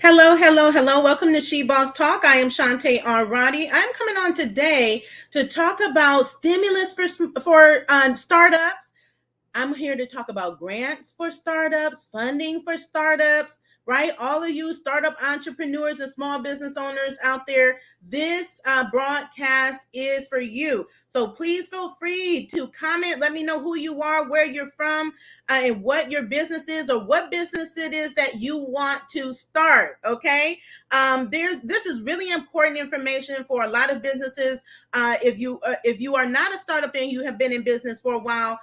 Hello, hello, hello. Welcome to She Boss Talk. I am Shantae R. Roddy. I'm coming on today to talk about stimulus for startups. I'm here to talk about grants for startups, funding for startups, right? All of you startup entrepreneurs and small business owners out there, this broadcast is for you. So please feel free to comment. Let me know who you are, where you're from, and what your business is or what business it is that you want to start. Okay. This is really important information for a lot of businesses. If you are not a startup and you have been in business for a while,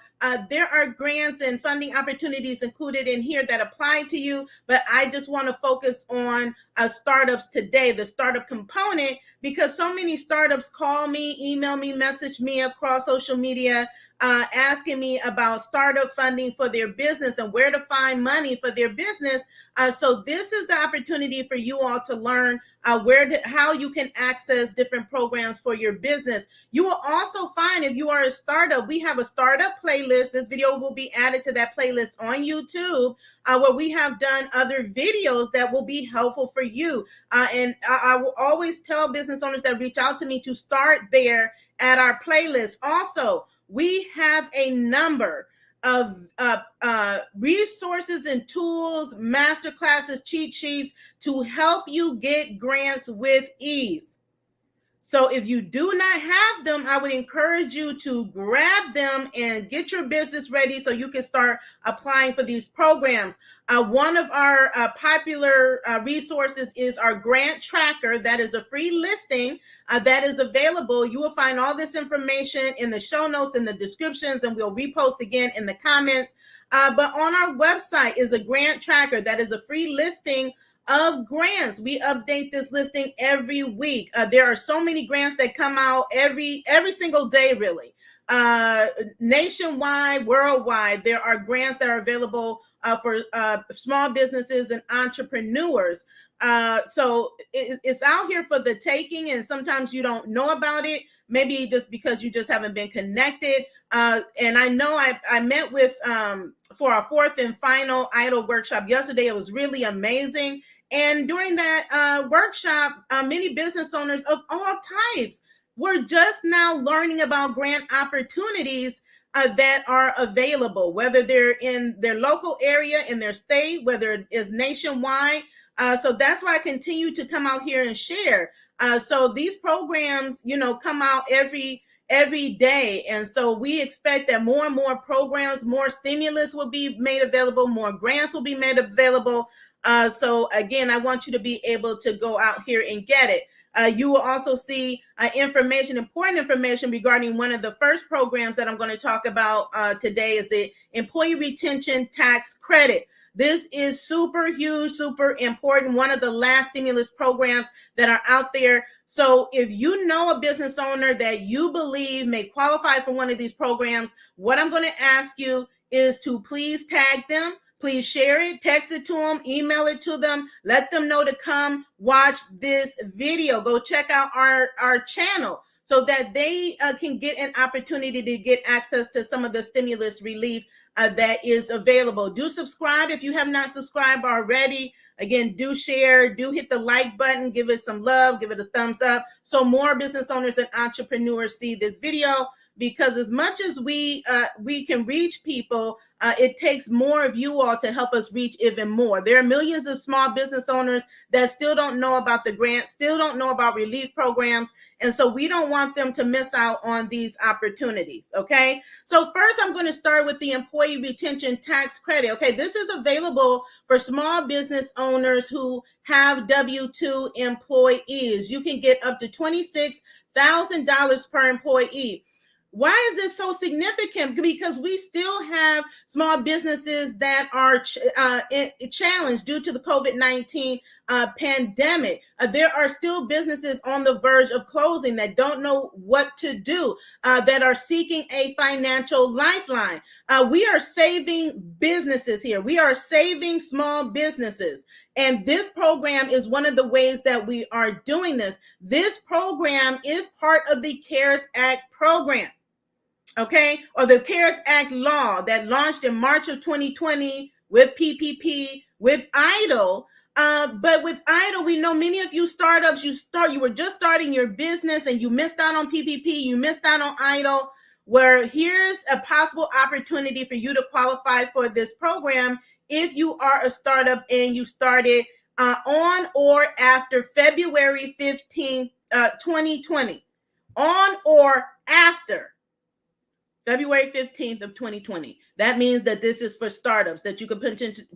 there are grants and funding opportunities included in here that apply to you, but I just want to focus on startups today, the startup component, because so many startups call me, email me, message me across social media, asking me about startup funding for their business and where to find money for their business. So this is the opportunity for you all to learn how you can access different programs for your business. You will also find, if you are a startup, we have a startup playlist. This video will be added to that playlist on YouTube, where we have done other videos that will be helpful for you. And I will always tell business owners that reach out to me to start there at our playlist. Also, we have a number of resources and tools, master classes, cheat sheets to help you get grants with ease. So if you do not have them, I would encourage you to grab them and get your business ready so you can start applying for these programs. One of our popular resources is our grant tracker. That is a free listing that is available. You will find all this information in the show notes, in the descriptions, and we'll repost again in the comments. But on our website is a grant tracker. That is a free listing of grants. We update this listing every week. There are so many grants that come out every single day, really. Nationwide, worldwide, there are grants that are available for small businesses and entrepreneurs. So it's out here for the taking, and sometimes you don't know about it, maybe just because you just haven't been connected. And I know I met with for our fourth and final EIDL workshop yesterday. It was really amazing. And during that workshop, many business owners of all types were just now learning about grant opportunities that are available, whether they're in their local area, in their state, whether it is nationwide. So that's why I continue to come out here and share. So these programs, come out every day. And so we expect that more and more programs, more stimulus will be made available, more grants will be made available. So again, I want you to be able to go out here and get it. You will also see important information regarding one of the first programs that I'm going to talk about today is the Employee Retention Tax Credit. This is super huge, super important, one of the last stimulus programs that are out there. So if you know a business owner that you believe may qualify for one of these programs, what I'm going to ask you is to please tag them. Please share it, text it to them, email it to them, let them know to come watch this video. Go check out our channel so that they can get an opportunity to get access to some of the stimulus relief that is available. Do subscribe if you have not subscribed already. Again, do share, do hit the like button, give it some love, give it a thumbs up so more business owners and entrepreneurs see this video. Because as much as we can reach people, it takes more of you all to help us reach even more. There are millions of small business owners that still don't know about the grants, still don't know about relief programs. And so we don't want them to miss out on these opportunities. Okay. So first, I'm going to start with the Employee Retention Tax Credit. Okay. This is available for small business owners who have W-2 employees. You can get up to $26,000 per employee. Why is this so significant? Because we still have small businesses that are challenged due to the COVID-19 pandemic. There are still businesses on the verge of closing that don't know what to do, that are seeking a financial lifeline. We are saving businesses here. We are saving small businesses. And this program is one of the ways that we are doing this. This program is part of the CARES Act program. Okay, or the CARES Act law that launched in March of 2020 with PPP, with EIDL. But with EIDL, we know many of you startups, you were just starting your business and you missed out on PPP, you missed out on EIDL, where here's a possible opportunity for you to qualify for this program if you are a startup and you started on or after February 15th, 2020. On or after February 15th of 2020. That means that this is for startups, that you could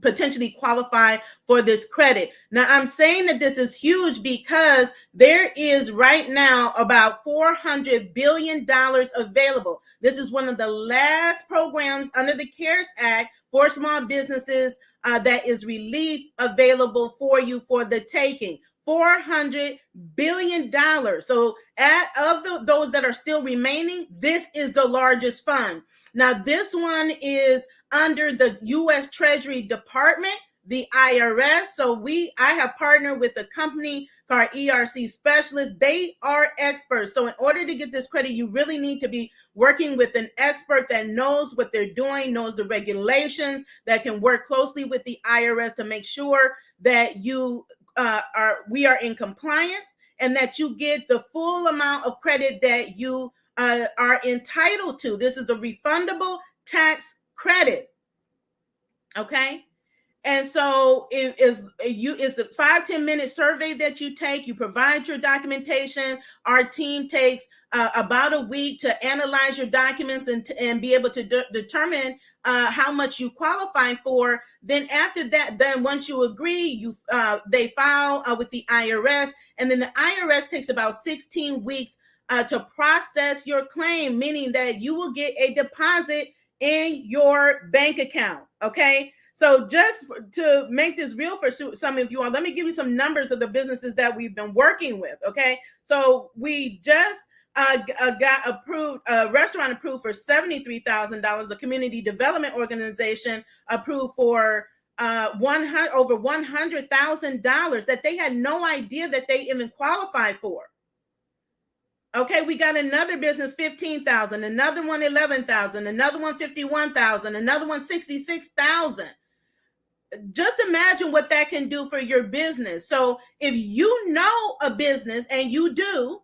potentially qualify for this credit. Now, I'm saying that this is huge because there is right now about $400 billion available. This is one of the last programs under the CARES Act for small businesses that is relief available for you for the taking. $400 billion. So those that are still remaining, this is the largest fund. Now, this one is under the U.S. Treasury Department, the IRS. So I have partnered with a company called ERC Specialists. They are experts. So in order to get this credit, you really need to be working with an expert that knows what they're doing, knows the regulations, that can work closely with the IRS to make sure that we are in compliance and that you get the full amount of credit that you are entitled to. This is a refundable tax credit. Okay. And so it's a 5-10 minute survey that you take. You provide your documentation. Our team takes about a week to analyze your documents and be able to determine how much you qualify for. Then after that, once you agree, they file with the IRS, and then the IRS takes about 16 weeks to process your claim, meaning that you will get a deposit in your bank account. Okay. So just to make this real for some of you all, let me give you some numbers of the businesses that we've been working with. Okay. So we just got approved, a restaurant approved for $73,000, a community development organization approved for over $100,000 that they had no idea that they even qualified for. Okay, we got another business, $15,000, another one, $11,000, another one, $51,000, another one, $66,000. Just imagine what that can do for your business. So if you know a business, and you do,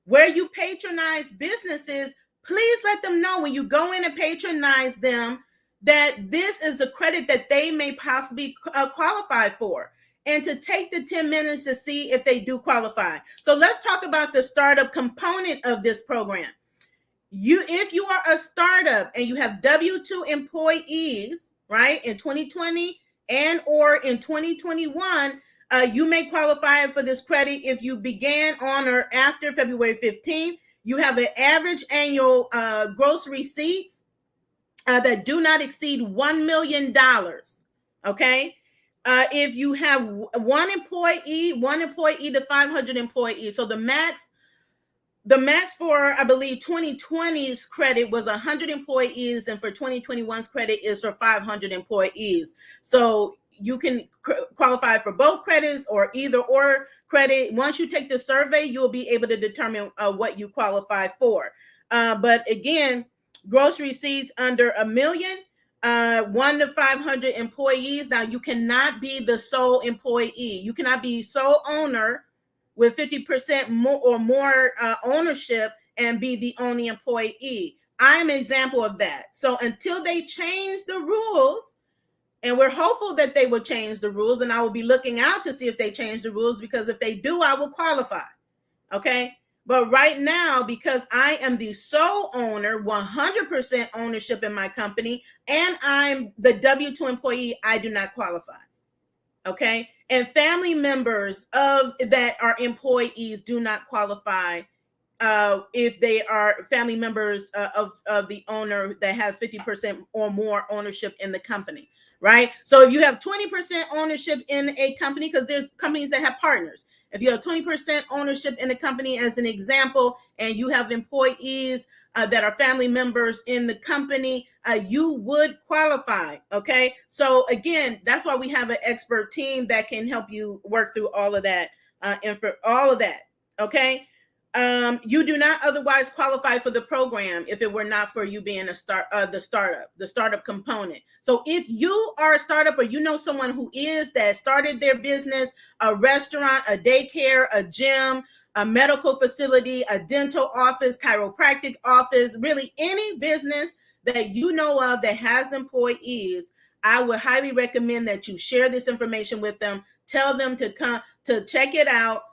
where you patronize businesses, please let them know when you go in and patronize them that this is a credit that they may possibly qualify for, and to take the 10 minutes to see if they do qualify. So let's talk about the startup component of this program. If you are a startup and you have W-2 employees, right, in 2020 and or in 2021, you may qualify for this credit if you began on or after February 15th. You have an average annual gross receipts that do not exceed $1 million. Okay. If you have one employee to 500 employees. So the max for, I believe, 2020's credit was 100 employees, and for 2021's credit is for 500 employees. So you can qualify for both credits or either or credit. Once you take the survey, you will be able to determine what you qualify for. But again, gross receipts under $1 million, 1 to 500 employees. Now, you cannot be the sole employee. You cannot be sole owner with 50% more or more ownership and be the only employee. I'm an example of that. So until they change the rules, and we're hopeful that they will change the rules, and I will be looking out to see if they change the rules, because if they do, I will qualify. Okay. But right now, because I am the sole owner, 100% ownership in my company, and I'm the W-2 employee, I do not qualify. Okay. And family members that are employees do not qualify if they are family members of the owner that has 50% or more ownership in the company, right? So if you have 20% ownership in a company, because there's companies that have partners. If you have 20% ownership in a company, as an example, and you have employees that are family members in the company, you would qualify. Okay. So again, that's why we have an expert team that can help you work through all of that and for all of that. Okay. You do not otherwise qualify for the program if it were not for you being the startup component. So if you are a startup, or you know someone who is, that started their business, a restaurant, a daycare, a gym, a medical facility, a dental office, chiropractic office, really any business that you know of that has employees, I would highly recommend that you share this information with them. Tell them to come to check it out,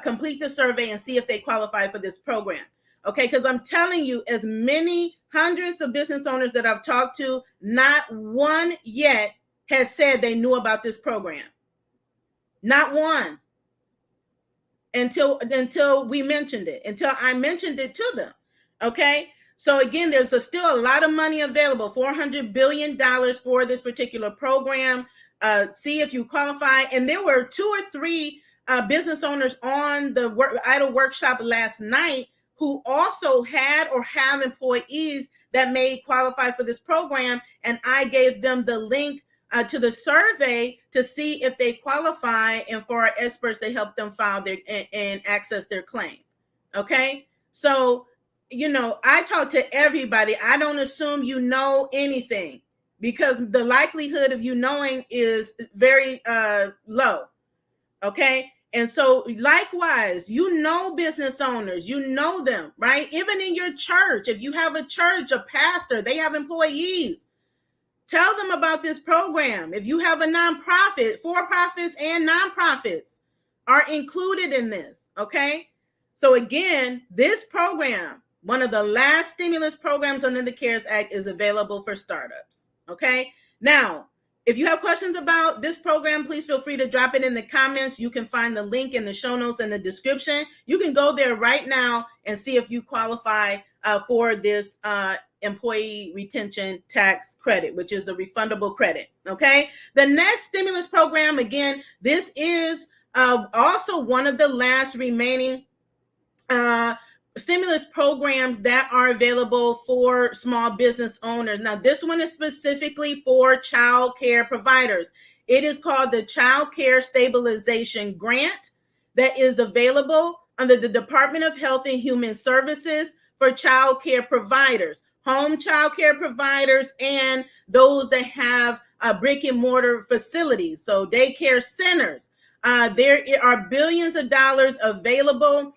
complete the survey, and see if they qualify for this program. Okay, because I'm telling you, as many hundreds of business owners that I've talked to, not one yet has said they knew about this program. Not one. Until we mentioned it, until I mentioned it to them. Okay, so again, there's still a lot of money available, $400 billion for this particular program. See if you qualify. And there were 2 or 3 business owners on the EIDL workshop last night who also had or have employees that may qualify for this program, and I gave them the link to the survey to see if they qualify, and for our experts to help them file their and access their claim. Okay, so I talk to everybody. I don't assume you know anything, because the likelihood of you knowing is very low. Okay, and so likewise, business owners, them, right? Even in your church, if you have a church, a pastor, they have employees. Tell them about this program. If you have a nonprofit, for-profits and nonprofits are included in this, okay? So again, this program, one of the last stimulus programs under the CARES Act, is available for startups, okay? Now, if you have questions about this program, please feel free to drop it in the comments. You can find the link in the show notes and the description. You can go there right now and see if you qualify for this employee retention tax credit, which is a refundable credit. Okay. The next stimulus program, again, this is also one of the last remaining stimulus programs that are available for small business owners. Now, this one is specifically for child care providers. It is called the Child Care Stabilization Grant, that is available under the Department of Health and Human Services for child care providers, home child care providers, and those that have brick and mortar facilities, so daycare centers. There are billions of dollars available.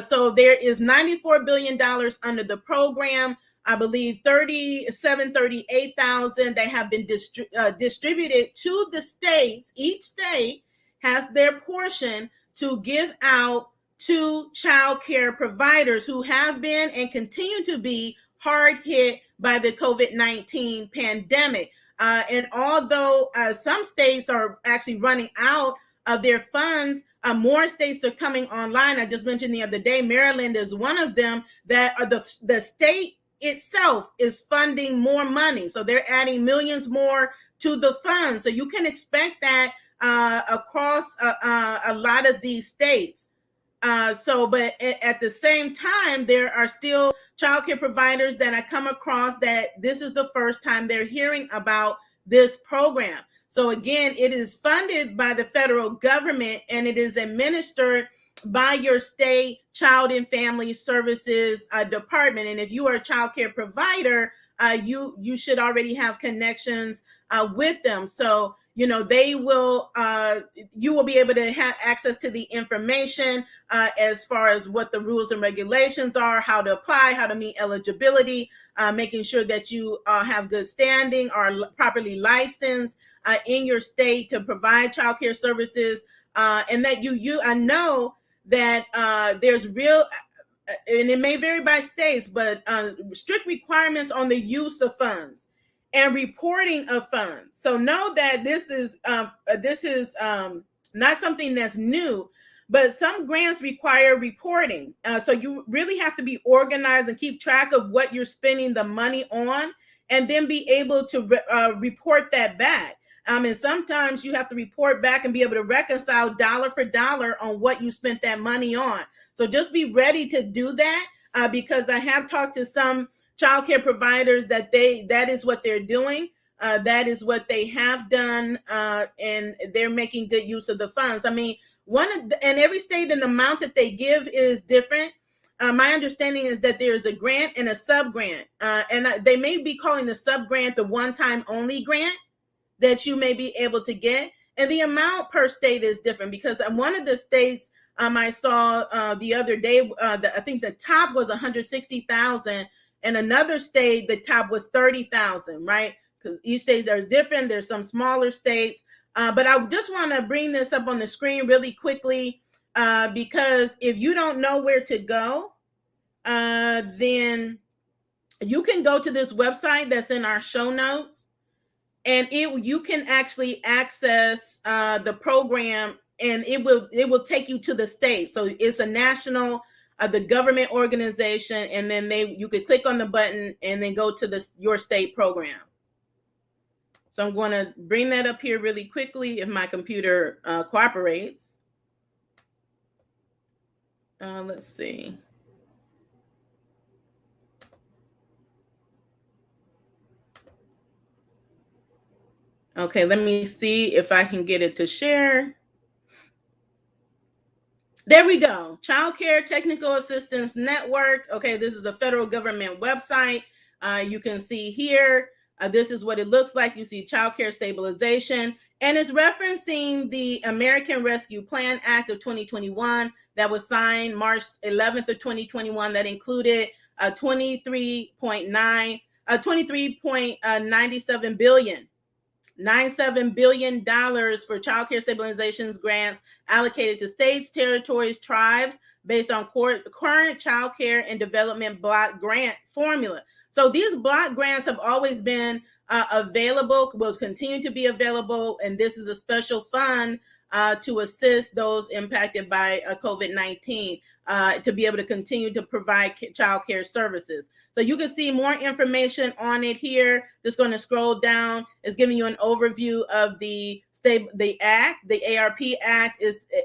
So there is $94 billion under the program. I believe 38,000 that have been distributed to the states. Each state has their portion to give out to child care providers who have been and continue to be hard hit by the COVID-19 pandemic. And although some states are actually running out of their funds, more states are coming online. I just mentioned the other day, Maryland is one of them, that are the state itself is funding more money. So they're adding millions more to the funds. So you can expect that across a lot of these states. But at the same time, there are still childcare providers that I come across that this is the first time they're hearing about this program. So again, it is funded by the federal government, and it is administered by your state child and family services department. And if you are a child care provider, you should already have connections with them. So they will, you will be able to have access to the information as far as what the rules and regulations are, how to apply, how to meet eligibility, making sure that you have good standing, are properly licensed in your state to provide child care services, and that I know that there's real, and it may vary by states, but strict requirements on the use of funds and reporting of funds. So know that this is not something that's new, but some grants require reporting. So you really have to be organized and keep track of what you're spending the money on, and then be able to report that back. And sometimes you have to report back and be able to reconcile dollar for dollar on what you spent that money on. So just be ready to do that, because I have talked to some childcare providers that is what they're doing. That is what they have done, and they're making good use of the funds. I mean, and every state and the amount that they give is different. my understanding is that there is a grant and a sub-grant, and they may be calling the sub-grant the one-time only grant that you may be able to get. And the amount per state is different, because one of the states I saw the other day, I think the top was 160,000, and another state, the top was 30,000, right? Because each states are different. There's some smaller states. But I just want to bring this up on the screen really quickly, because if you don't know where to go, then you can go to this website that's in our show notes, and you can actually access the program, and it will take you to the state. So it's a national, the government organization, and then you could click on the button and then go to your state program. So I'm going to bring that up here really quickly if my computer cooperates. Let's see. Okay, let me see if I can get it to share. There we go. Child Care Technical Assistance Network. Okay, this is a federal government website. You can see here, this is what it looks like. You see Child Care Stabilization, and it's referencing the American Rescue Plan Act of 2021 that was signed March 11th of 2021, that included $23.97 billion. $97 billion for child care stabilization grants allocated to states, territories, tribes based on current child care and development block grant formula. So these block grants have always been available, will continue to be available, and this is a special fund to assist those impacted by COVID-19 to be able to continue to provide child care services. So you can see more information on it here. Just going to scroll down. It's giving you an overview of the act. The ARP Act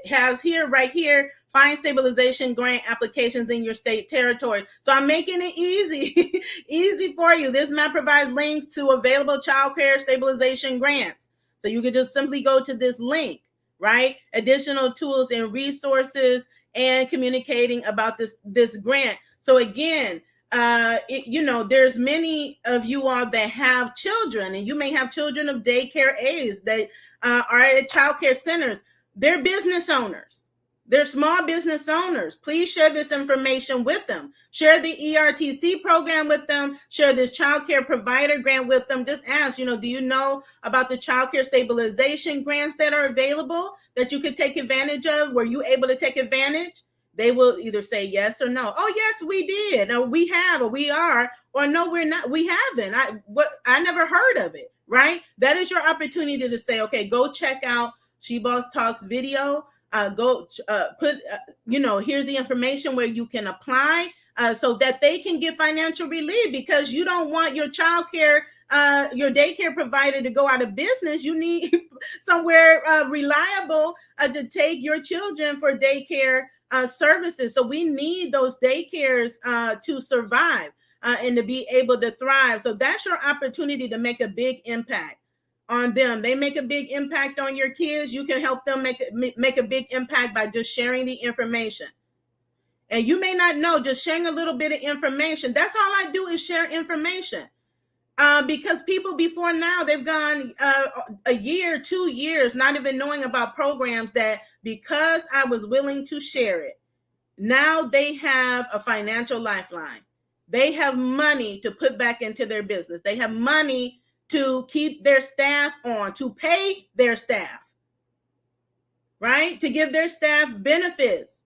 has here, right here, find stabilization grant applications in your state territory. So I'm making it easy, easy for you. This map provides links to available child care stabilization grants. So you can just simply go to this link, right? Additional tools and resources, and communicating about this grant. So again, there's many of you all that have children, and you may have children of daycare age that are at child care centers. They're business owners. They're small business owners. Please share this information with them. Share the ERTC program with them. Share this child care provider grant with them. Just ask, do you know about the child care stabilization grants that are available that you could take advantage of? Were you able to take advantage? They will either say yes or no. Oh, yes, we did. Or we have, or we are, or no, we're not. We haven't. I never heard of it, right? That is your opportunity to say, okay, go check out She Boss Talks video. Here's the information where you can apply so that they can get financial relief, because you don't want your child care, your daycare provider to go out of business. You need somewhere reliable to take your children for daycare services. So we need those daycares to survive and to be able to thrive. So that's your opportunity to make a big impact on them. They make a big impact on your kids. You can help them make a big impact by just sharing the information. And you may not know, just sharing a little bit of information. That's all I do, is share information. Because people before now, they've gone a year, 2 years, not even knowing about programs that, because I was willing to share it, now they have a financial lifeline. They have money to put back into their business. They have money to keep their staff on, to pay their staff, right? To give their staff benefits,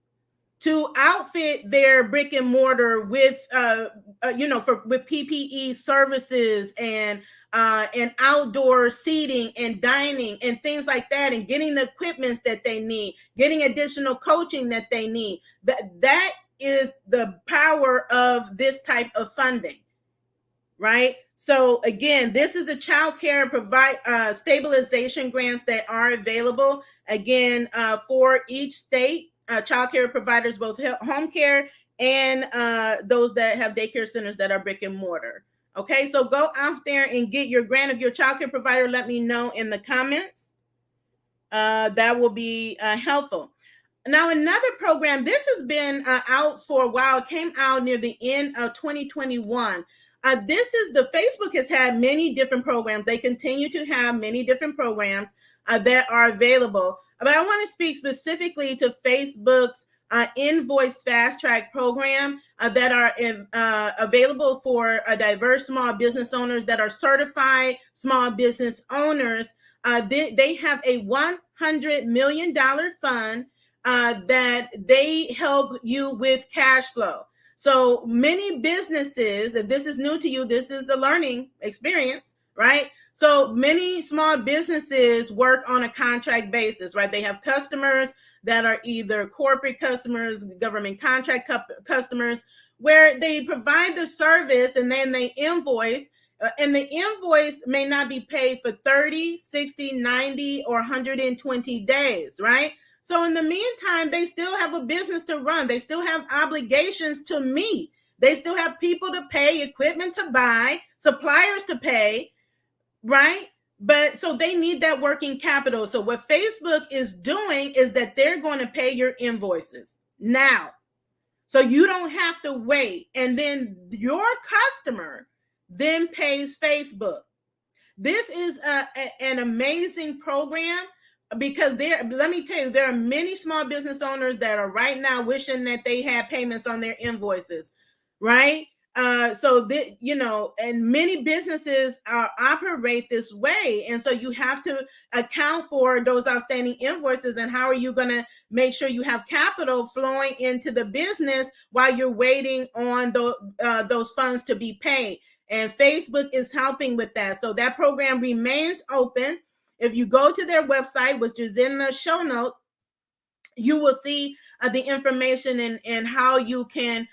to outfit their brick and mortar with, with PPE services and outdoor seating and dining and things like that, and getting the equipments that they need, getting additional coaching that they need. That is the power of this type of funding, right? So again, this is the child care stabilization grants that are available. Again, for each state, child care providers, both home care and those that have daycare centers that are brick and mortar. Okay, so go out there and get your grant of your child care provider. Let me know in the comments. That will be helpful. Now, another program, this has been out for a while. It came out near the end of 2021. This is the Facebook has had many different programs. They continue to have many different programs that are available. But I want to speak specifically to Facebook's invoice fast track program that are available for diverse small business owners that are certified small business owners. They have a $100 million fund that they help you with cash flow. So many businesses, if this is new to you, this is a learning experience, right? So many small businesses work on a contract basis, right? They have customers that are either corporate customers, government contract customers, where they provide the service and then they invoice. And the invoice may not be paid for 30, 60, 90, or 120 days, right? So in the meantime, they still have a business to run. They still have obligations to meet. They still have people to pay, equipment to buy, suppliers to pay, right? But so they need that working capital. So what Facebook is doing is that they're going to pay your invoices now. So you don't have to wait. And then your customer then pays Facebook. This is an amazing program because let me tell you, there are many small business owners that are right now wishing that they had payments on their invoices, right? So that, and many businesses operate this way. And so you have to account for those outstanding invoices. And how are you going to make sure you have capital flowing into the business while you're waiting on those funds to be paid? And Facebook is helping with that. So that program remains open. If you go to their website, which is in the show notes, you will see the information and how you can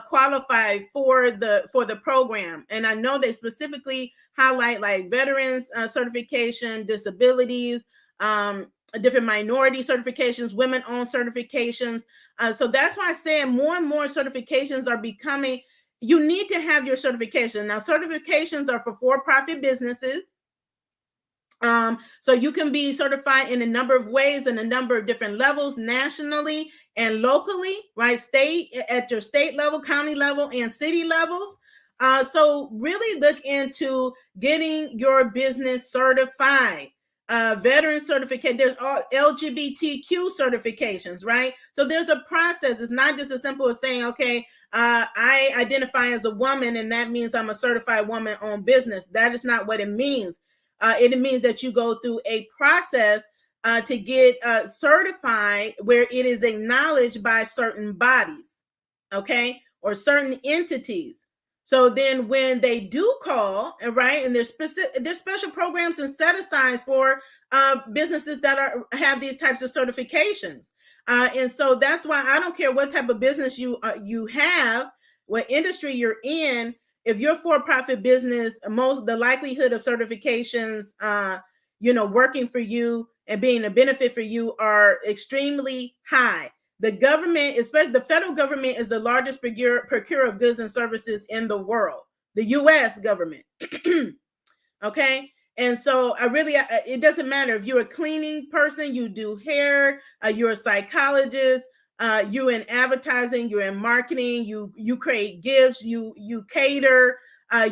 qualify for the program. And I know they specifically highlight like veterans certification, disabilities, different minority certifications, women-owned certifications. So that's why I say more and more certifications are becoming. You need to have your certification. Now, certifications are for profit businesses. So you can be certified in a number of ways and a number of different levels, nationally and locally, right? At your state level, county level, and city levels. So really look into getting your business certified. Veteran certificate, there's all LGBTQ certifications, right? So there's a process. It's not just as simple as saying, okay, I identify as a woman and that means I'm a certified woman-owned business. That is not what it means. It means that you go through a process to get certified where it is acknowledged by certain bodies, okay, or certain entities. So then when they do call, right, and there's special programs and set-asides for businesses that have these types of certifications. And so that's why I don't care what type of business you have, what industry you're in. If you're for-profit business, the likelihood of certifications, working for you and being a benefit for you are extremely high. The government, especially the federal government, is the largest procurer of goods and services in the world. The U.S. government. Okay. And so it doesn't matter if you're a cleaning person, you do hair, you're a psychologist, you're in advertising, you're in marketing, you create gifts, you cater,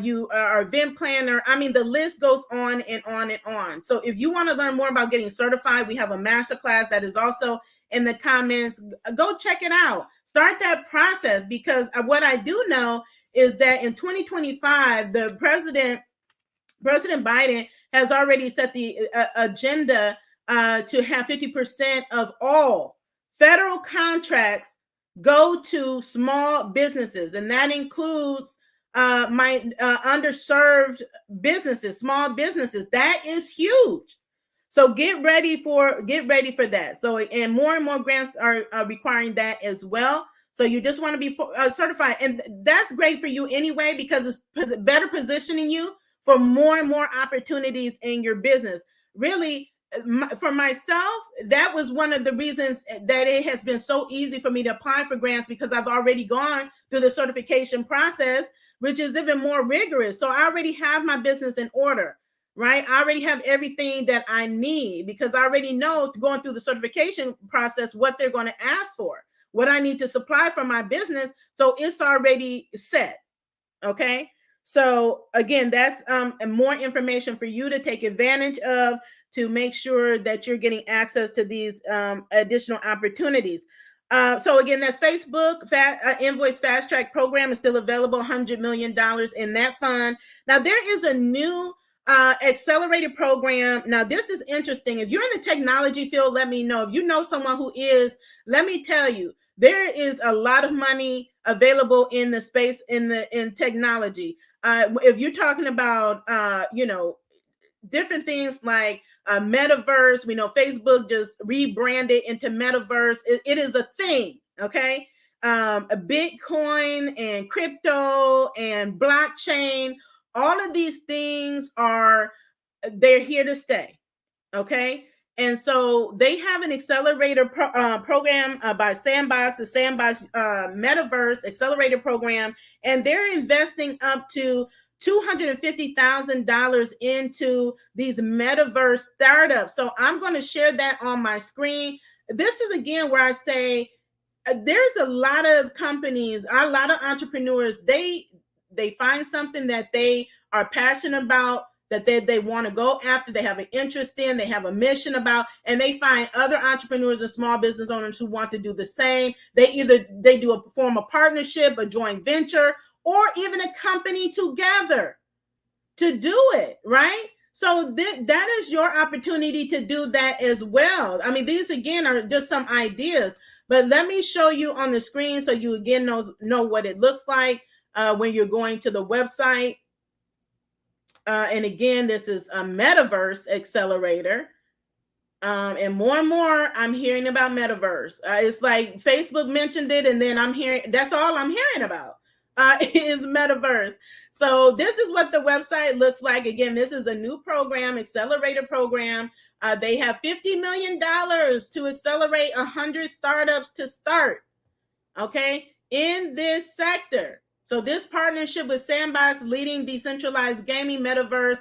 you are an event planner. I mean, the list goes on and on and on. So if you want to learn more about getting certified, we have a masterclass that is also in the comments. Go check it out. Start that process, because what I do know is that in 2025, the President Biden has already set the agenda to have 50% of all federal contracts go to small businesses, and that includes underserved businesses, small businesses. That is huge. So get ready for that. So, and more grants are requiring that as well. So you just want to be certified, and that's great for you anyway, because it's better positioning you for more and more opportunities in your business. Really, for myself, that was one of the reasons that it has been so easy for me to apply for grants, because I've already gone through the certification process, which is even more rigorous. So I already have my business in order. right? I already have everything that I need because I already know going through the certification process what they're going to ask for, what I need to supply for my business. So it's already set. Okay. So again, that's more information for you to take advantage of to make sure that you're getting access to these additional opportunities. So again, that's Facebook Invoice Fast Track Program is still available, $100 million in that fund. Now there is a new accelerated program. Now this is interesting. If you're in the technology field, let me know. If you know someone who is, let me tell you, there is a lot of money available in the space in technology. If you're talking about different things like metaverse, we know Facebook just rebranded into metaverse. It is a thing, okay? A Bitcoin and crypto and blockchain, all of these things they're here to stay. Okay. And so they have an accelerator program by Sandbox, the Sandbox Metaverse Accelerator Program, and they're investing up to $250,000 into these metaverse startups. So I'm going to share that on my screen. This is again where I say there's a lot of companies, a lot of entrepreneurs, they find something that they are passionate about, that they want to go after, they have an interest in, they have a mission about, and they find other entrepreneurs and small business owners who want to do the same. They do a form of partnership, a joint venture, or even a company together to do it, right? So that is your opportunity to do that as well. I mean, these again are just some ideas, but let me show you on the screen so you again know what it looks like when you're going to the website. And again, this is a Metaverse Accelerator. And more, I'm hearing about Metaverse. It's like Facebook mentioned it, and then that's all I'm hearing about is Metaverse. So this is what the website looks like. Again, this is a new program, accelerator program. They have $50 million to accelerate 100 startups to start, okay, in this sector. So this partnership with Sandbox, leading decentralized gaming metaverse,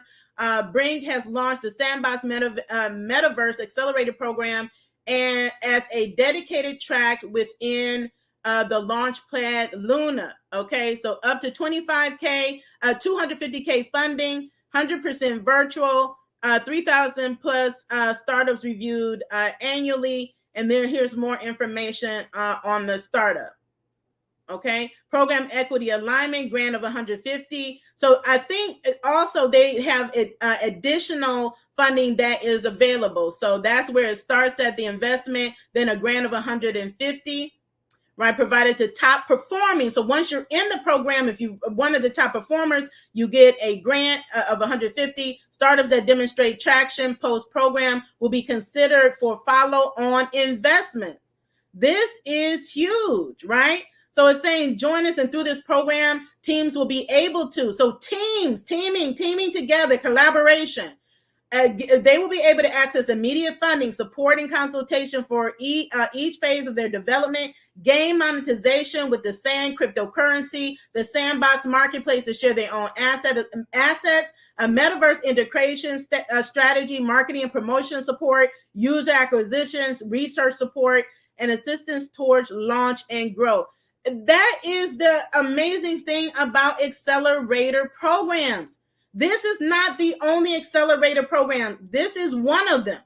Brink has launched the Sandbox Metaverse Accelerator Program and as a dedicated track within the launch pad Luna. Okay, so up to 25K, 250K funding, 100% virtual, 3,000 plus startups reviewed annually. And here's more information on the startup. Okay, program equity alignment grant of 150. So I think also they have additional funding that is available. So that's where it starts at the investment, then a grant of 150, right, provided to top performing. So once you're in the program, if you're one of the top performers, you get a grant of 150. Startups that demonstrate traction post-program will be considered for follow-on investments. This is huge, right? So it's saying join us, and through this program, teams will be able to. So teaming together, collaboration. They will be able to access immediate funding, support, and consultation for each phase of their development, gain monetization with the Sand cryptocurrency, the Sandbox marketplace to share their own assets, a metaverse integration strategy, marketing and promotion support, user acquisitions, research support, and assistance towards launch and growth. That is the amazing thing about accelerator programs. This is not the only accelerator program. This is one of them.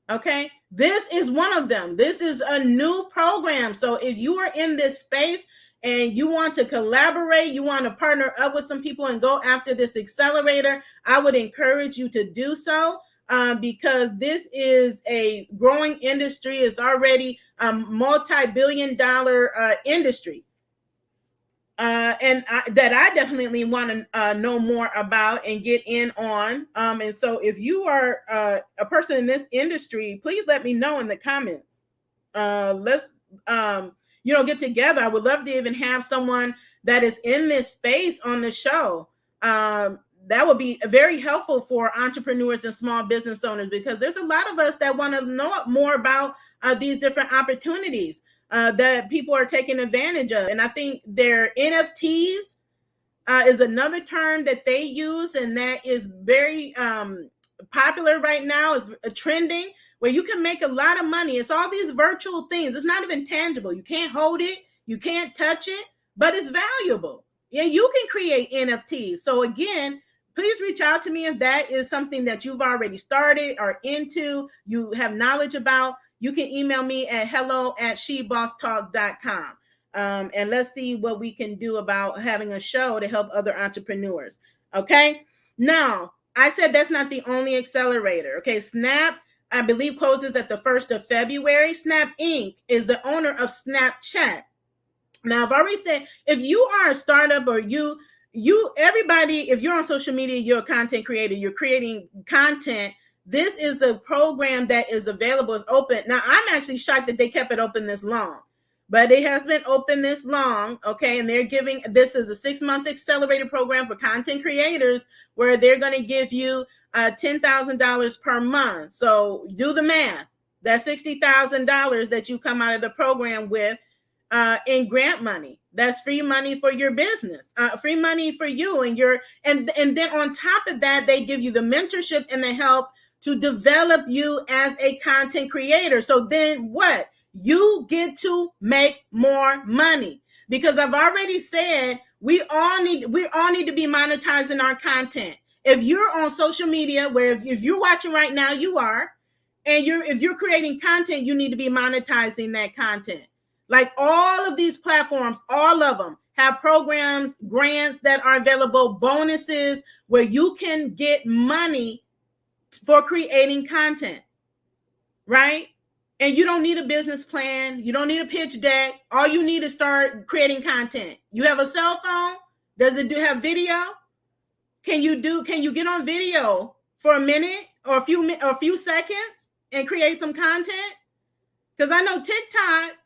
Okay, this is one of them. This is a new program. So if you are in this space and you want to collaborate, you want to partner up with some people and go after this accelerator, I would encourage you to do so. Because this is a growing industry. It's already a multi-billion-dollar industry. And that I definitely want to know more about and get in on. And so if you are a person in this industry, please let me know in the comments. Let's get together. I would love to even have someone that is in this space on the show. That would be very helpful for entrepreneurs and small business owners, because there's a lot of us that want to know more about these different opportunities that people are taking advantage of. And I think they're NFTs, is another term that they use, and that is very popular right now, is trending, where you can make a lot of money. It's all these virtual things. It's not even tangible. You can't hold it, you can't touch it, but it's valuable. Yeah, you can create NFTs. So again, please reach out to me if that is something that you've already started or into, you have knowledge about. You can email me at hello@shebosstalk.com. And let's see what we can do about having a show to help other entrepreneurs. Okay. Now, I said that's not the only accelerator. Okay. Snap, I believe, closes at the 1st of February. Snap Inc. is the owner of Snapchat. Now, I've already said, if you are a startup, or everybody, if you're on social media, you're a content creator, you're creating content, this is a program that is available, it's open. Now, I'm actually shocked that they kept it open this long, but it has been open this long. Okay. And they're giving, this is a 6-month accelerator program for content creators, where they're going to give you $10,000 per month. So do the math. That's $60,000 that you come out of the program with in grant money. That's free money for your business, free money for you and your, and then on top of that, they give you the mentorship and the help to develop you as a content creator. So then what? You get to make more money, because I've already said we all need to be monetizing our content. If you're on social media, where if you're watching right now, you are, and if you're creating content, you need to be monetizing that content. Like all of these platforms, all of them have programs, grants that are available, bonuses where you can get money for creating content, right? And you don't need a business plan. You don't need a pitch deck. All you need is start creating content. You have a cell phone. Does it have video? Can you get on video for a minute or a few seconds and create some content? Because I know TikTok,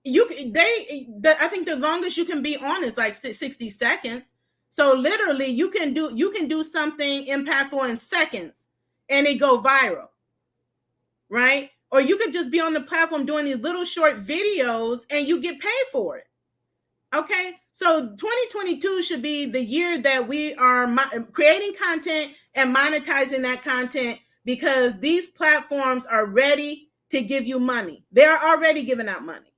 I think the longest you can be on is like 60 seconds. So literally you can do something impactful in seconds and it go viral, right? Or you could just be on the platform doing these little short videos and you get paid for it. Okay. So 2022 should be the year that we are creating content and monetizing that content, because these platforms are ready to give you money. They're already giving out money.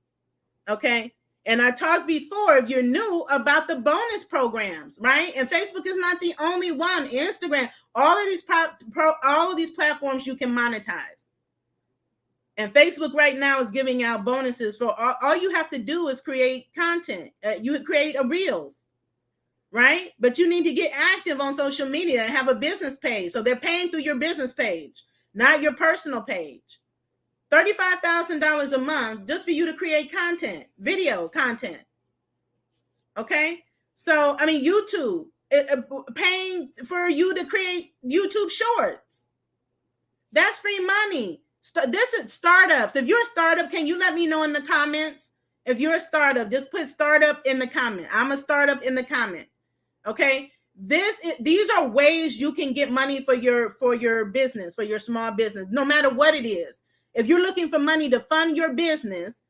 Okay. And I talked before, if you're new, about the bonus programs, right? And Facebook is not the only one. Instagram, all of these platforms you can monetize. And Facebook right now is giving out bonuses for all you have to do is create content. You create a Reels, right? But you need to get active on social media and have a business page. So they're paying through your business page, not your personal page. $35,000 a month just for you to create content, video content. Okay. So, I mean, YouTube, paying for you to create YouTube shorts. That's free money. This is startups. If you're a startup, can you let me know in the comments? If you're a startup, just put startup in the comment. I'm a startup in the comment. Okay. These are ways you can get money for your business, for your small business, no matter what it is. If you're looking for money to fund your business,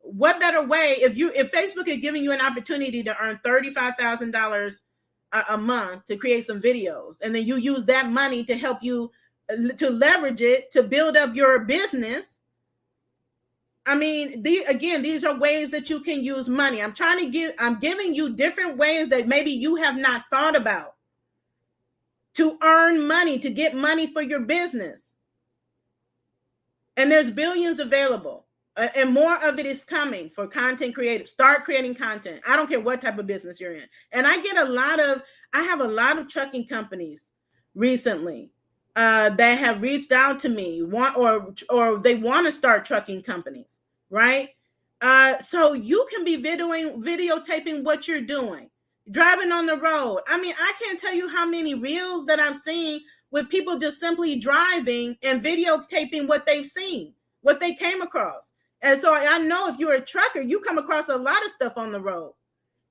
what better way? If Facebook is giving you an opportunity to earn $35,000 a month to create some videos, and then you use that money to help you to leverage it to build up your business. I mean, these are ways that you can use money. I'm giving you different ways that maybe you have not thought about to earn money, to get money for your business. And there's billions available, and more of it is coming for content creators. Start creating content. I don't care what type of business you're in. And I have a lot of trucking companies recently that have reached out to me, or they want to start trucking companies, right? So you can be videotaping what you're doing, driving on the road. I mean, I can't tell you how many reels that I've seen with people just simply driving and videotaping what they've seen, what they came across. And so I know if you're a trucker, you come across a lot of stuff on the road,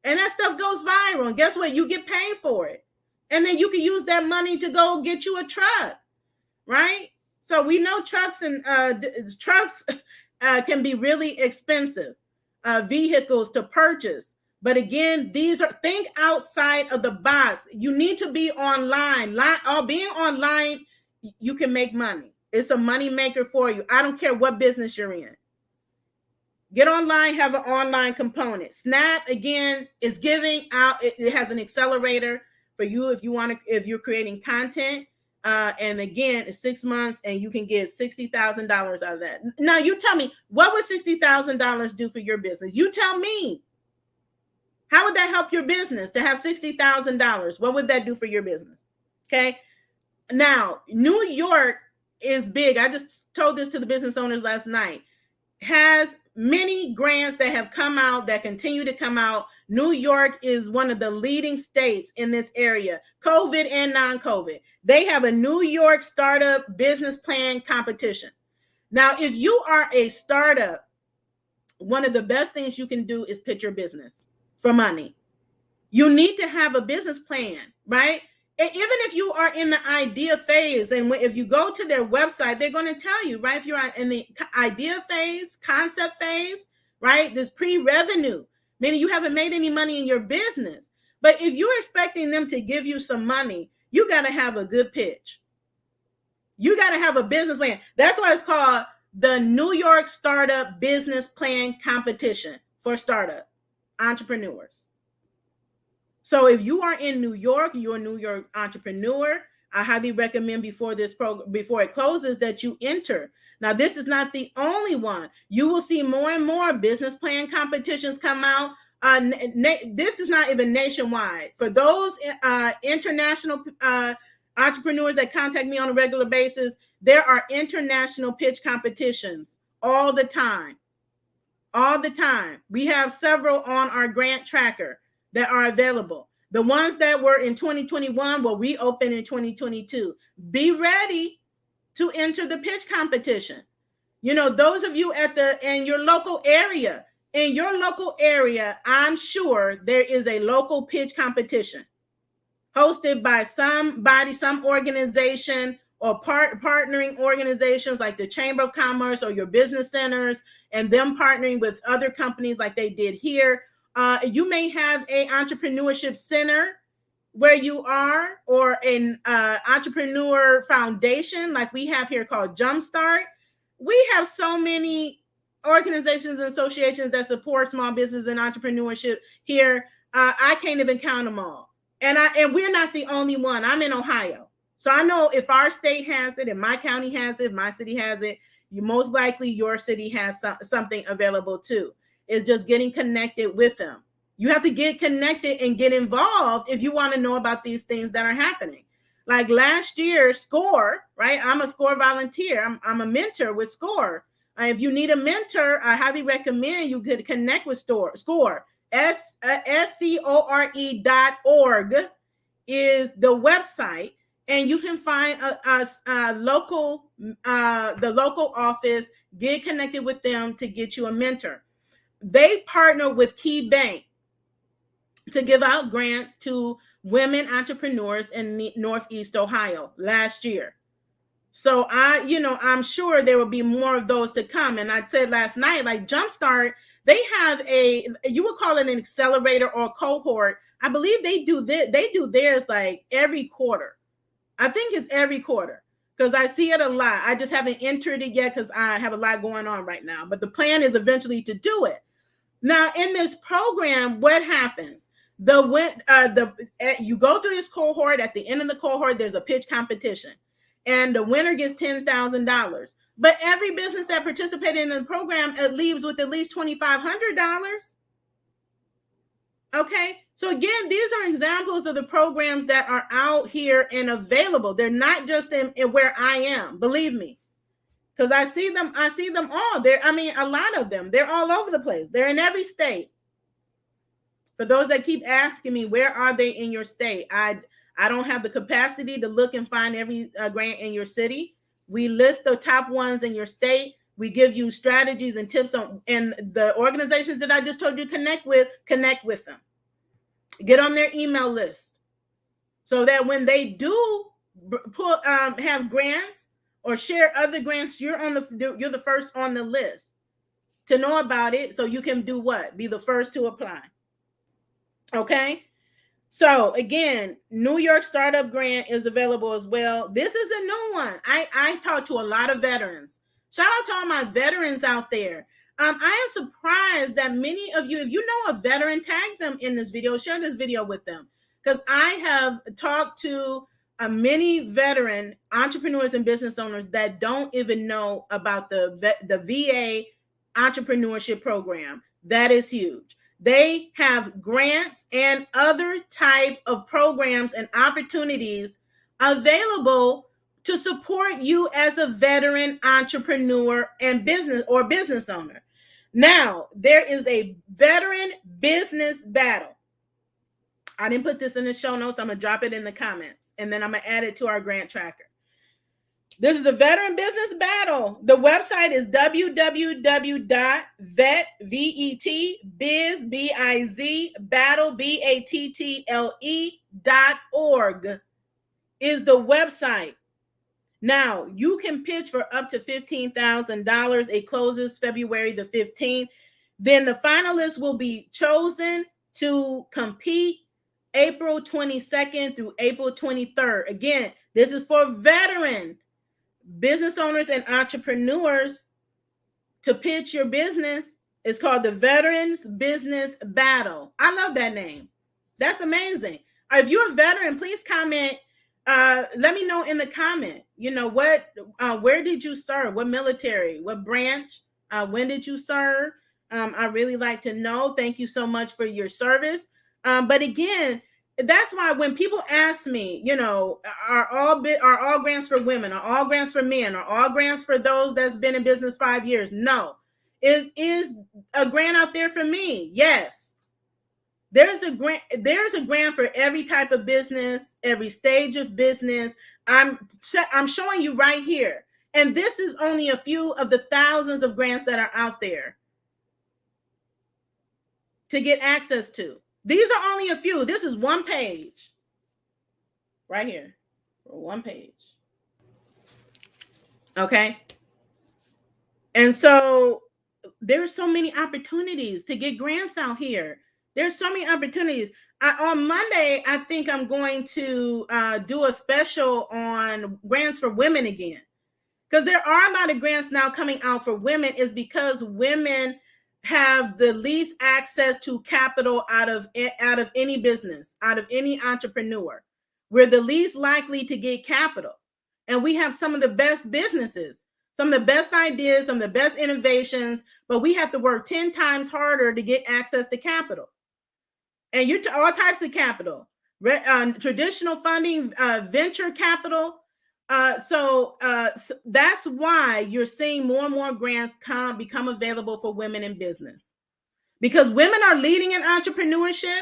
and that stuff goes viral. And guess what? You get paid for it. And then you can use that money to go get you a truck, right? So we know trucks can be really expensive vehicles to purchase. But again, think outside of the box. You need to be online. Being online, you can make money. It's a money maker for you. I don't care what business you're in. Get online, have an online component. Snap, again, is giving out, it has an accelerator for you if you're creating content. And again, it's 6 months and you can get $60,000 out of that. Now you tell me, what would $60,000 do for your business? You tell me. How would that help your business to have $60,000? What would that do for your business? Okay. Now, New York is big. I just told this to the business owners last night. Has many grants that have come out, that continue to come out. New York is one of the leading states in this area, COVID and non-COVID. They have a New York startup business plan competition. Now, if you are a startup, one of the best things you can do is pitch your business for money. You need to have a business plan, right? And even if you are in the idea phase, and if you go to their website, they're going to tell you, right? If you're in the idea phase, concept phase, right? There's pre-revenue, meaning you haven't made any money in your business. But if you're expecting them to give you some money, you got to have a good pitch. You got to have a business plan. That's why it's called the New York Startup Business Plan Competition for startup entrepreneurs. So if you are in New York, you're a New York entrepreneur, I highly recommend before it closes that you enter. Now, this is not the only one. You will see more and more business plan competitions come out. This is not even nationwide. For those international entrepreneurs that contact me on a regular basis, there are international pitch competitions all the time. All the time. We have several on our grant tracker that are available. The ones that were in 2021 will reopen in 2022. Be ready to enter the pitch competition. You know, those of you in your local area, I'm sure there is a local pitch competition hosted by somebody, some organization, or partnering organizations like the Chamber of Commerce or your business centers, and them partnering with other companies like they did here. You may have an entrepreneurship center where you are, or an entrepreneur foundation like we have here called Jumpstart. We have so many organizations and associations that support small business and entrepreneurship here. I can't even count them all. And we're not the only one. I'm in Ohio. So I know if our state has it, if my county has it, if my city has it, most likely your city has something available too. It's just getting connected with them. You have to get connected and get involved if you want to know about these things that are happening. Like last year, SCORE, right? I'm a SCORE volunteer. I'm a mentor with SCORE. If you need a mentor, I highly recommend you could connect with SCORE. SCORE.org is the website, and you can find the local office, get connected with them to get you a mentor. They partner with Key Bank to give out grants to women entrepreneurs in Northeast Ohio last year. So I'm sure there will be more of those to come. And I said last night, like Jumpstart, they have you would call it an accelerator or cohort. I believe they do theirs like every quarter. I think it's every quarter, because I see it a lot. I just haven't entered it yet because I have a lot going on right now. But the plan is eventually to do it. Now, in this program, what happens? You go through this cohort. At the end of the cohort, there's a pitch competition, and the winner gets $10,000. But every business that participated in the program leaves with at least $2,500. Okay, so again, these are examples of the programs that are out here and available. They're not just in where I am, believe me, because I see them all there. I mean, a lot of them, they're all over the place. They're in every state. For those that keep asking me, where are they in your state? I don't have the capacity to look and find every grant in your city. We list the top ones in your state. We give you strategies and tips and the organizations that I just told you connect with them. Get on their email list so that when they do have grants or share other grants, you're the first on the list to know about it, so you can do what? Be the first to apply. Okay. So again, New York Startup Grant is available as well. This is a new one. I talk to a lot of veterans. Shout out to all my veterans out there. I am surprised that many of you, if you know a veteran, tag them in this video, share this video with them. Because I have talked to many veteran entrepreneurs and business owners that don't even know about the VA entrepreneurship program. That is huge. They have grants and other type of programs and opportunities available to support you as a veteran entrepreneur and business owner. Now, there is a veteran business battle. I didn't put this in the show notes. I'm going to drop it in the comments, and then I'm going to add it to our grant tracker. This is a veteran business battle. The website is www.vettle.org is the website. Now, you can pitch for up to $15,000. It closes February the 15th. Then the finalists will be chosen to compete April 22nd through April 23rd. Again, this is for veteran business owners and entrepreneurs to pitch your business. It's called the Veterans Business Battle. I love that name. That's amazing. If you're a veteran, please comment. Let me know in the comment, where did you serve? What military? What branch? When did you serve? I really like to know. Thank you so much for your service. But again, that's why when people ask me, are all grants for women? Are all grants for men? Are all grants for those that's been in business 5 years? No. Is a grant out there for me? Yes. There's a grant for every type of business, every stage of business. I'm showing you right here. And this is only a few of the thousands of grants that are out there to get access to. These are only a few. This is one page right here. One page. Okay. And so there's so many opportunities to get grants out here. There's so many opportunities. On Monday, I think I'm going to do a special on grants for women again. Because there are a lot of grants now coming out for women, is because women have the least access to capital out of any business, out of any entrepreneur. We're the least likely to get capital. And we have some of the best businesses, some of the best ideas, some of the best innovations, but we have to work 10 times harder to get access to capital. And all types of capital, traditional funding, venture capital. So that's why you're seeing more and more grants become available for women in business, because women are leading in entrepreneurship,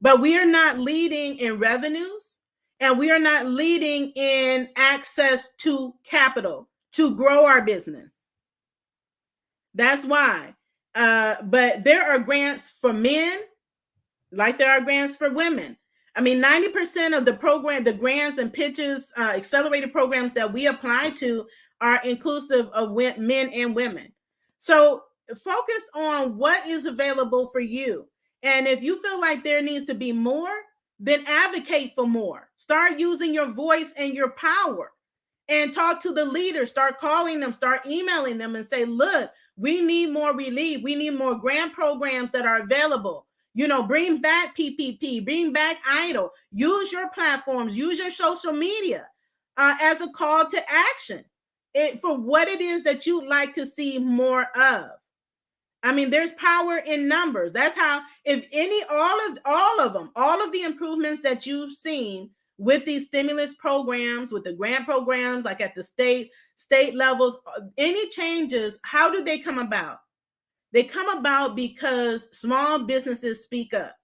but we are not leading in revenues, and we are not leading in access to capital to grow our business. That's why. But there are grants for men, like there are grants for women. I mean, 90% of the grants and pitches, accelerated programs that we apply to are inclusive of men and women. So focus on what is available for you. And if you feel like there needs to be more, then advocate for more. Start using your voice and your power, and talk to the leaders. Start calling them, start emailing them, and say, look, we need more relief. We need more grant programs that are available. Bring back PPP, bring back EIDL. Use your platforms, use your social media as a call to action for what it is that you'd like to see more of. I mean, there's power in numbers. That's how, all of the improvements that you've seen with these stimulus programs, with the grant programs, like at the state levels, any changes, how do they come about? They come about because small businesses speak up.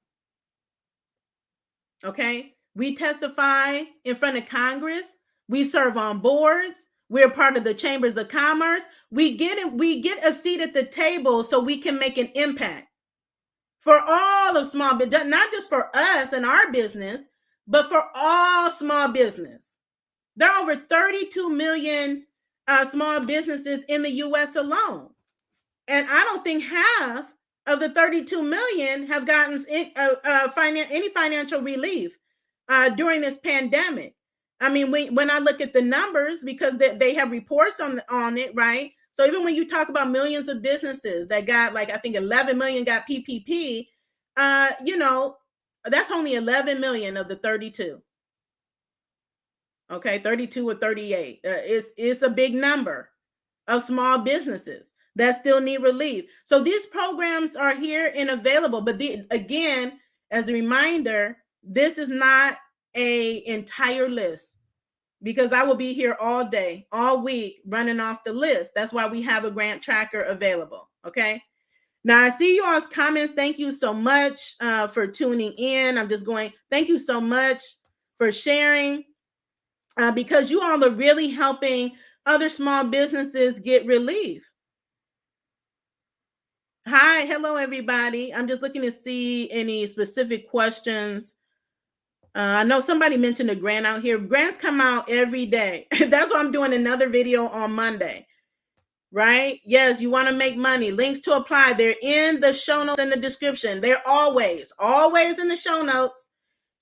Okay? We testify in front of Congress. We serve on boards. We're part of the chambers of commerce. We get a seat at the table so we can make an impact for all of small business, not just for us and our business, but for all small business. There are over 32 million small businesses in the U.S. alone. And I don't think half of the 32 million have gotten any financial relief during this pandemic. I mean, when I look at the numbers, because they have reports on it, right? So even when you talk about millions of businesses that got, like, I think 11 million got PPP, that's only 11 million of the 32. Okay, 32 or 38. It's a big number of small businesses that still need relief. So these programs are here and available. But again, as a reminder, this is not an entire list, because I will be here all day, all week, running off the list. That's why we have a grant tracker available. Okay. Now I see you all's comments. Thank you so much for tuning in. Thank you so much for sharing, because you all are really helping other small businesses get relief. Hi, hello everybody. I'm just looking to see any specific questions. I know somebody mentioned a grant out here. Grants come out every day. That's why I'm doing another video on Monday, right? Yes, you want to make money. Links to apply. They're in the show notes and the description. They're always in the show notes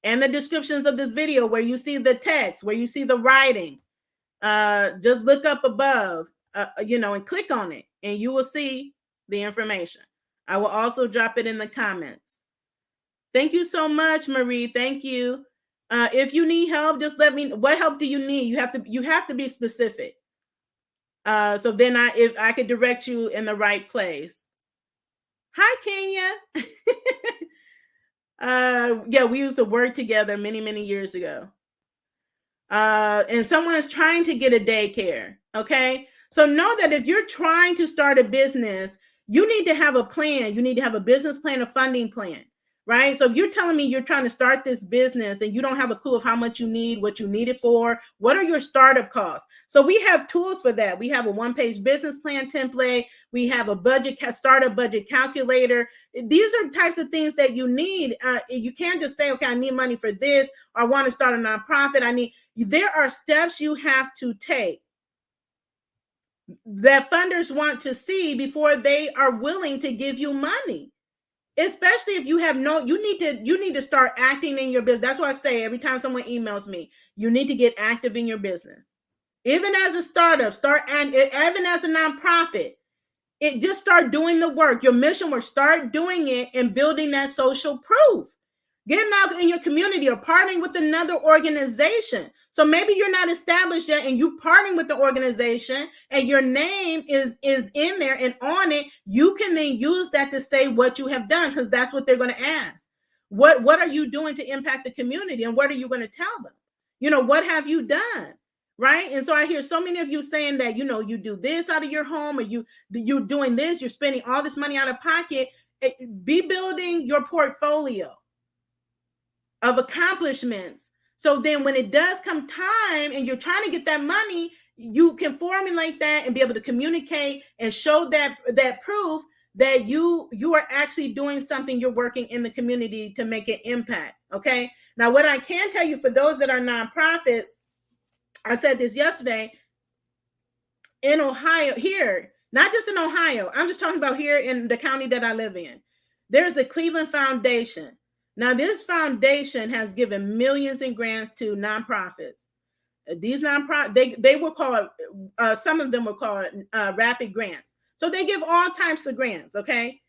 and the descriptions of this video, where you see the text, where you see the writing. Just look up above, and click on it, and you will see the information. I will also drop it in the comments. Thank you so much, Marie. Thank you. If you need help, just let me know. What help do you need? You have to be specific. So then if I could direct you in the right place. Hi, Kenya. Yeah, we used to work together many, many years ago. And someone is trying to get a daycare. Okay. So know that if you're trying to start a business, you need to have a plan. You need to have a business plan, a funding plan, right? So if you're telling me you're trying to start this business and you don't have a clue of how much you need, what you need it for, what are your startup costs? So we have tools for that. We have a one-page business plan template. We have a startup budget calculator. These are types of things that you need. You can't just say, okay, I need money for this, or I want to start a nonprofit. There are steps you have to take that funders want to see before they are willing to give you money. Especially if you need to start acting in your business. That's why I say every time someone emails me, you need to get active in your business. Even as a startup, even as a nonprofit, just start doing the work. Your mission work, start doing it and building that social proof. Getting out in your community or partnering with another organization. So maybe you're not established yet and you partnering with the organization and your name is in there and on it. You can then use that to say what you have done, because that's what they're going to ask. What are you doing to impact the community, and what are you going to tell them? What have you done? Right. And so I hear so many of you saying that, you do this out of your home, or you're doing this, you're spending all this money out of pocket. Be building your portfolio of accomplishments. So then when it does come time and you're trying to get that money, you can formulate that and be able to communicate and show that proof that you are actually doing something. You're working in the community to make an impact. Okay. Now, what I can tell you for those that are nonprofits, I said this yesterday, in Ohio here, not just in Ohio, I'm just talking about here in the county that I live in. There's the Cleveland Foundation. Now, this foundation has given millions in grants to nonprofits. These nonprofits, they were called, some of them were called rapid grants. So they give all types of grants, okay?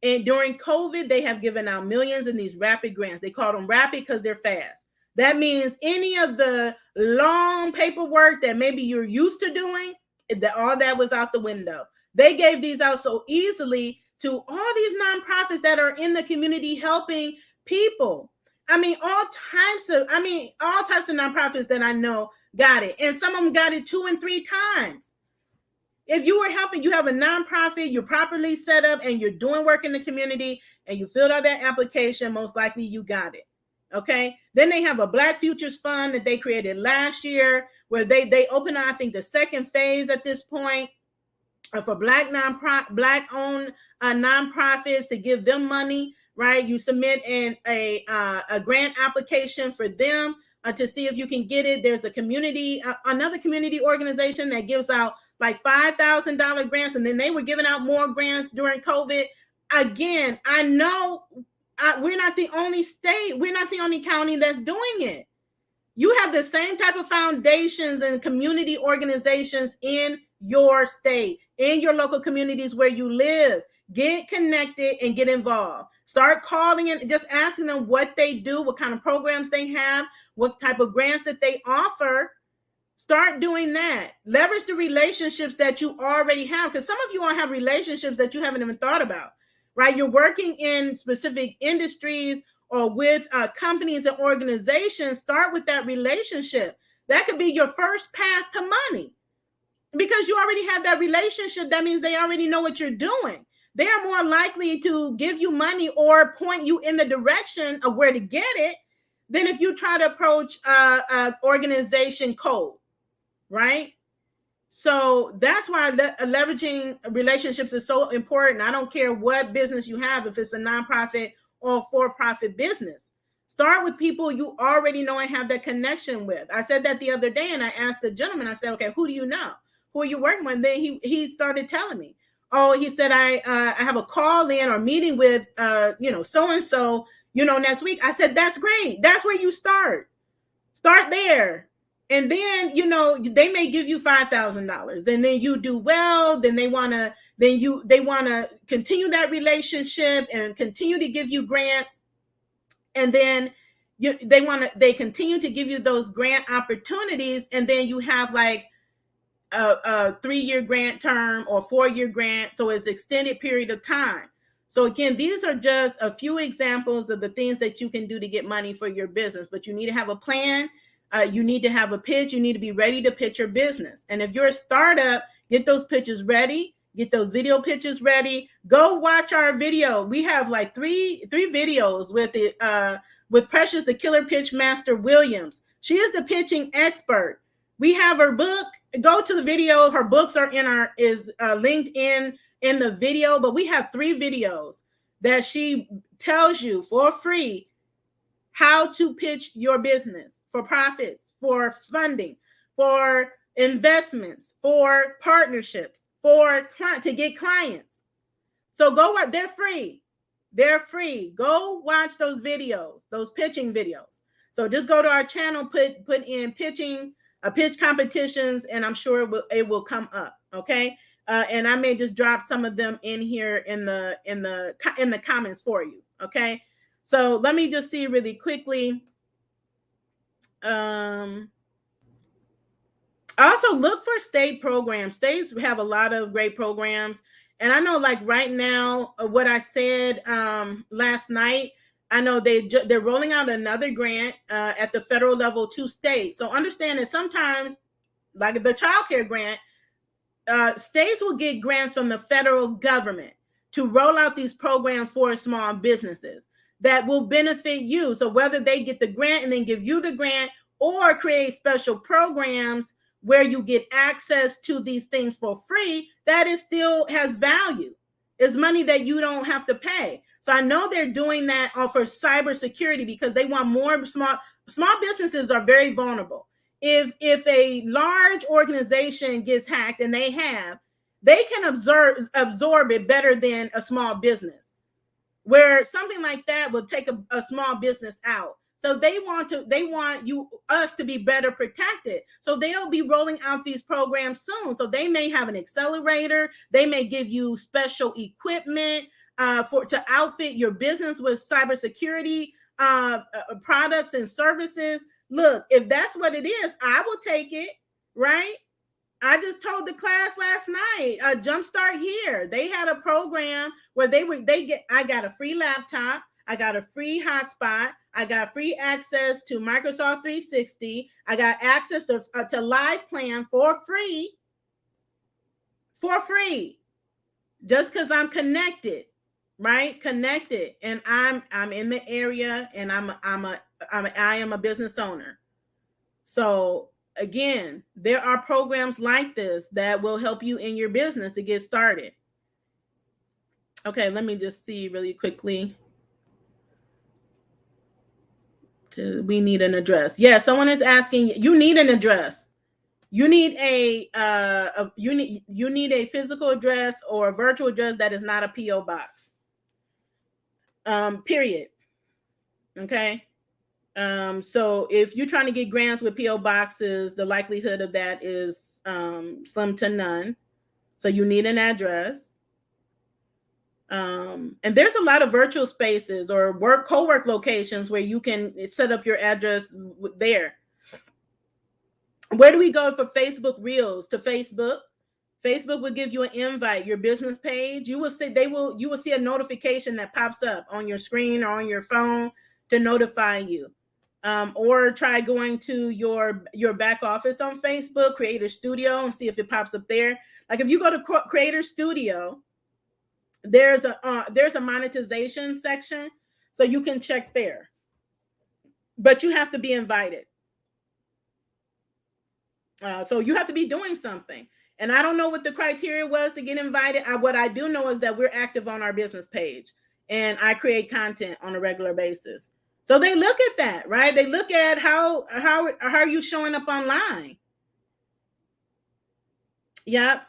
And during COVID, they have given out millions in these rapid grants. They call them rapid because they're fast. That means any of the long paperwork that maybe you're used to doing, all that was out the window. They gave these out so easily to all these nonprofits that are in the community helping people. All types of nonprofits that I know got it. And some of them got it 2 and 3 times. If you were helping, you have a nonprofit, you're properly set up, and you're doing work in the community, and you filled out that application, most likely you got it. Okay. Then they have a Black Futures Fund that they created last year, where they open, I think, the second phase at this point for Black-owned nonprofits, to give them money. Right. You submit a grant application for them to see if you can get it. There's another community organization that gives out like $5,000 grants, and then they were giving out more grants during COVID. again, I know we're not the only state, we're not the only county that's doing it. You have the same type of foundations and community organizations in your state, in your local communities where you live. Get connected and get involved. Start calling and just asking them what they do, what kind of programs they have, what type of grants that they offer. Start doing that. Leverage the relationships that you already have, because some of you all have relationships that you haven't even thought about, right? You're working in specific industries or with companies and organizations. Start with that relationship. That could be your first path to money, because you already have that relationship. That means they already know what you're doing. They are more likely to give you money or point you in the direction of where to get it than if you try to approach organization cold, right? So that's why leveraging relationships is so important. I don't care what business you have, if it's a nonprofit or a for-profit business. Start with people you already know and have that connection with. I said that the other day, and I asked the gentleman, I said, okay, who do you know? Who are you working with? And then he started telling me. Oh, he said, I have a call in or meeting with, so-and-so, next week. I said, that's great. That's where you start. Start there. And then, they may give you $5,000. Then you do well. Then they want to continue that relationship and continue to give you grants. And then they continue to give you those grant opportunities. And then you have like a 3-year grant term or 4-year grant. So it's extended period of time. So again, these are just a few examples of the things that you can do to get money for your business, but you need to have a plan. You need to have a pitch. You need to be ready to pitch your business. And if you're a startup, get those pitches ready. Get those video pitches ready. Go watch our video. We have like three videos with Precious, the Killer Pitch Master Williams. She is the pitching expert. We have her book. Go to the video. Her books are linked in the video, but we have 3 videos that she tells you for free how to pitch your business for profits, for funding, for investments, for partnerships, to get clients. So go watch. They're free. They're free. Go watch those videos, those pitching videos. So just go to our channel, put in pitching, pitch competitions, and I'm sure it will come up. Okay. And I may just drop some of them in here in the comments for you. Okay. So let me just see really quickly. Also look for state programs. States have a lot of great programs. And I know like right now, what I said last night, I know they're rolling out another grant at the federal level to states. So understand that sometimes, like the child care grant, states will get grants from the federal government to roll out these programs for small businesses that will benefit you. So whether they get the grant and then give you the grant, or create special programs where you get access to these things for free, that is still has value. It's money that you don't have to pay. So I know they're doing that for cybersecurity because they want more small businesses are very vulnerable. If a large organization gets hacked, and they can absorb it better than a small business, where something like that will take a small business out. So they want us to be better protected. So they'll be rolling out these programs soon. So they may have an accelerator. They may give you special equipment to outfit your business with cybersecurity products and services. Look, if that's what it is, I will take it, right? I just told the class last night, Jumpstart Here. They had a program where I got a free laptop, I got a free hotspot, I got free access to Microsoft 360, I got access to Live Plan for free, just because I'm connected, right? Connected, and I'm in the area, and I am a business owner. So again, there are programs like this that will help you in your business to get started. Okay, let me just see really quickly. We need an address. Yeah, someone is asking. You need an address. You need you need a physical address or a virtual address that is not a PO box. period. Okay. So if you're trying to get grants with PO boxes, the likelihood of that is slim to none. So you need an address. And there's a lot of virtual spaces or co-work locations where you can set up your address there. Where do we go for Facebook Reels? To Facebook. Facebook will give you an invite, your business page. You will see a notification that pops up on your screen or on your phone to notify you. Or try going to your back office on Facebook, Creator Studio, and see if it pops up there. Like if you go to Creator Studio, there's a monetization section, so you can check there. But you have to be invited. So you have to be doing something. And I don't know what the criteria was to get invited. What I do know is that we're active on our business page, and I create content on a regular basis. So they look at that, right? They look at how are you showing up online. Yeah.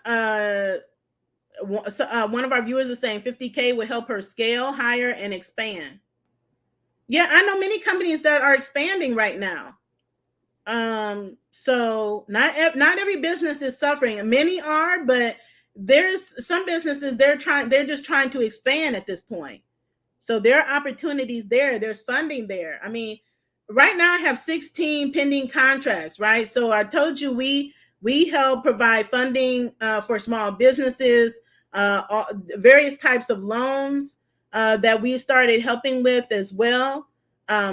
One of our viewers is saying 50K would help her scale, hire, and expand. Yeah, I know many companies that are expanding right now. So not every business is suffering. Many are, but there's some businesses they're just trying to expand at this point. So there are opportunities there. There's funding there. I mean, right now I have 16 pending contracts, right? So I told you we help provide funding for small businesses, various types of loans that we've started helping with as well.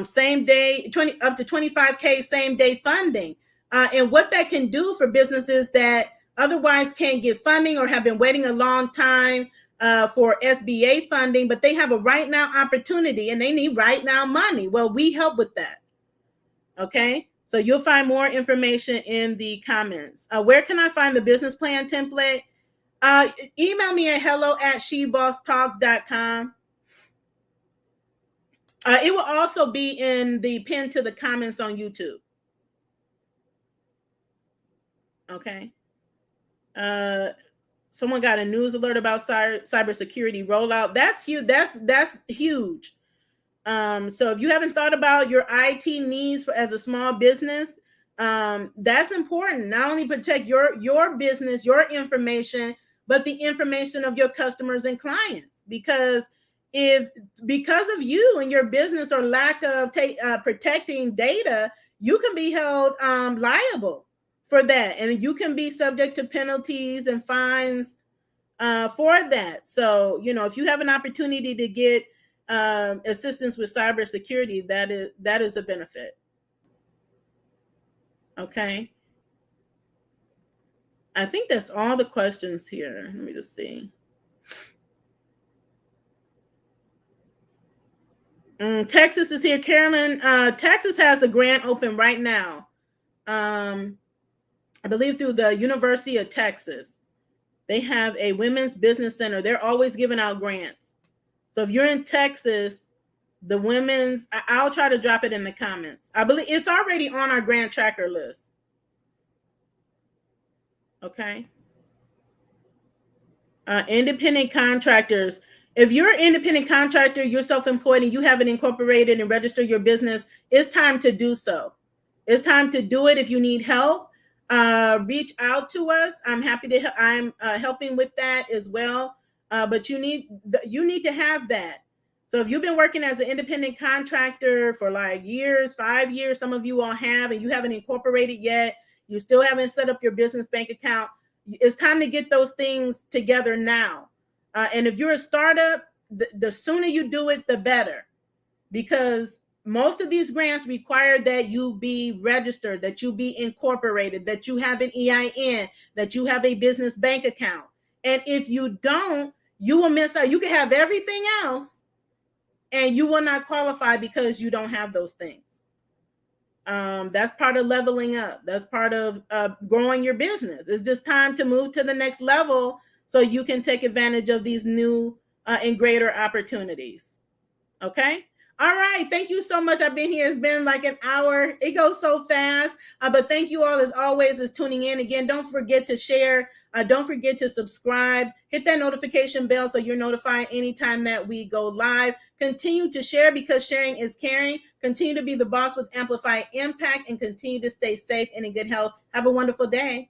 Same day, up to 25K same day funding. And what that can do for businesses that otherwise can't get funding or have been waiting a long time for SBA funding, but they have a right now opportunity and they need right now money. Well, we help with that. Okay. So you'll find more information in the comments. Where can I find the business plan template? Email me at hello@shebosstalk.com. It will also be in the pin to the comments on YouTube. Okay. Someone got a news alert about cybersecurity rollout. That's huge. That's huge. So if you haven't thought about your IT needs as a small business, that's important. Not only protect your business, your information, but the information of your customers and clients. Because of you and your business or lack of protecting data, you can be held liable for that, and you can be subject to penalties and fines for that. So if you have an opportunity to get assistance with cybersecurity, that is a benefit. Okay. I think that's all the questions here. Let me just see. Texas is here. Carolyn, Texas has a grant open right now. I believe through the University of Texas. They have a women's business center. They're always giving out grants. So if you're in Texas, the women's, I'll try to drop it in the comments. I believe it's already on our grant tracker list. Okay. Independent contractors. If you're an independent contractor, you're self-employed, and you haven't incorporated and registered your business, it's time to do so. It's time to do it. If you need help, reach out to us. I'm happy to. I'm helping with that as well. But you need to have that. So if you've been working as an independent contractor for like years, 5 years, some of you all have, and you haven't incorporated yet, you still haven't set up your business bank account, it's time to get those things together now. And if you're a startup, the sooner you do it, the better, because most of these grants require that you be registered, that you be incorporated, that you have an EIN, that you have a business bank account. And if you don't, you will miss out. You can have everything else and you will not qualify because you don't have those things. That's part of leveling up. That's part of growing your business. It's just time to move to the next level so you can take advantage of these new and greater opportunities. Okay. All right. Thank you so much. I've been here. It's been like an hour. It goes so fast. But thank you all as always is tuning in. Again, don't forget to share. Don't forget to subscribe. Hit that notification bell so you're notified anytime that we go live. Continue to share because sharing is caring. Continue to be the boss with amplified impact and continue to stay safe and in good health. Have a wonderful day.